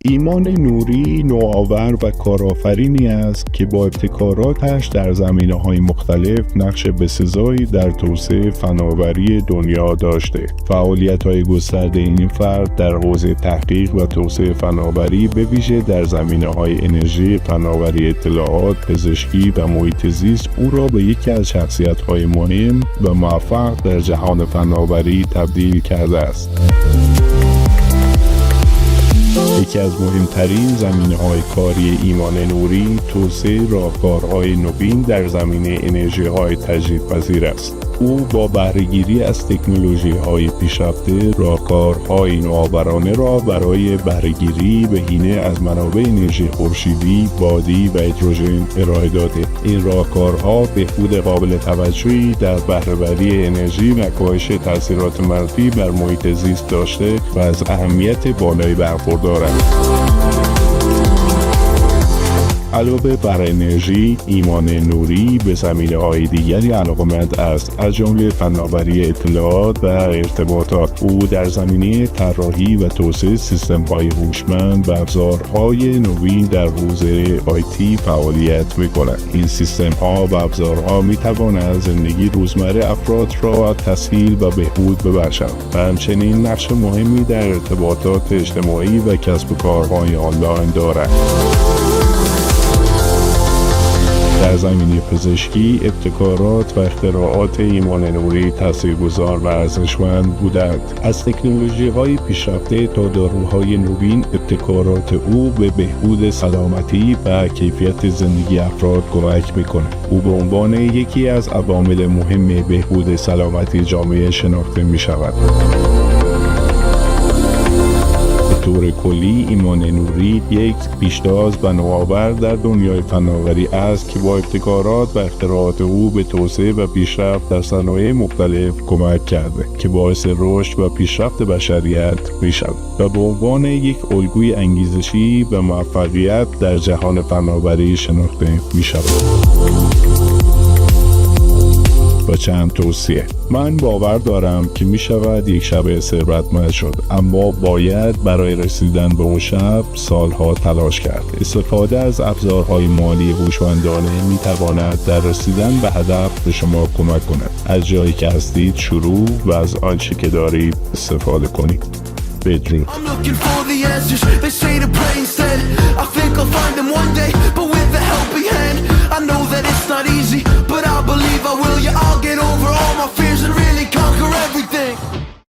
ایمان نوری نوآور و کارآفرینی است که با ابتکاراتش در زمینه‌های مختلف نقش بسزایی در توسعه فناوری دنیا داشته. فعالیت‌های گسترده این فرد در حوزه تحقیق و توسعه فناوری به ویژه در زمینه‌های انرژی، فناوری اطلاعات، پزشکی و محیط زیست او را به یکی از شخصیت‌های مهم و موفق در جهان فناوری تبدیل کرده است. یکی از مهمترین زمینه‌های کاری ایمان نوری توسعه راهکارهای نوین در زمینه انرژی‌های تجدیدپذیر است. او با بهره‌گیری از تکنولوژی‌های پیشرفته راهکارهای نوآورانه را برای بهره‌گیری بهینه از منابع انرژی خورشیدی، بادی و هیدروژن ارائه داده. این راهکارها بهبود قابل توجهی در بهره‌وری انرژی و کاهش تاثیرات منفی بر محیط زیست داشته و از اهمیت بالایی برخوردارند. علاوه بر انرژی، ایمان نوری به زمینه‌های دیگری علاقه‌مند است، از جمله فناوری اطلاعات و ارتباطات. او در زمینه طراحی و توسعه سیستم‌های هوشمند و ابزارهای نوین در حوزه آیتی فعالیت می‌کند. این سیستم‌ها و ابزارها می‌توانند زندگی روزمره افراد را تسهیل و بهبود ببخشند و همچنین نقش مهمی در ارتباطات اجتماعی و کسب و کارهای آنلاین دارند. در زمینه پزشکی، ابتکارات و اختراعات ایمان نوری تاثیرگذار و ارزشمند بودند. از تکنولوژی‌های پیشرفته تا داروهای نوین، ابتکارات او به بهبود سلامتی و کیفیت زندگی افراد کمک می‌کند. او به عنوان یکی از عوامل مهم بهبود سلامتی جامعه شناخته می‌شود. به طور کلی ایمان نوری یک پیشتاز و نوآور در دنیای فناوری است که با ابتکارات و اختراعات او به توسعه و پیشرفت در صنایع مختلف کمک کرده که باعث رشد و پیشرفت بشریت می‌شود و به عنوان یک الگوی انگیزشی و موفقیت در جهان فناوری شناخته می‌شود. با چند توصیه: من باور دارم که می شود یک شب ثروتمند شد، اما باید برای رسیدن به اون شب سالها تلاش کرد. استفاده از ابزارهای مالی هوشمندانه می تواند در رسیدن به هدف به شما کمک کند. از جایی که هستید شروع و از آنچه که دارید استفاده کنید. بدرود. I know that it's not easy, but I believe I will. Yeah, I'll get over all my fears and really conquer everything.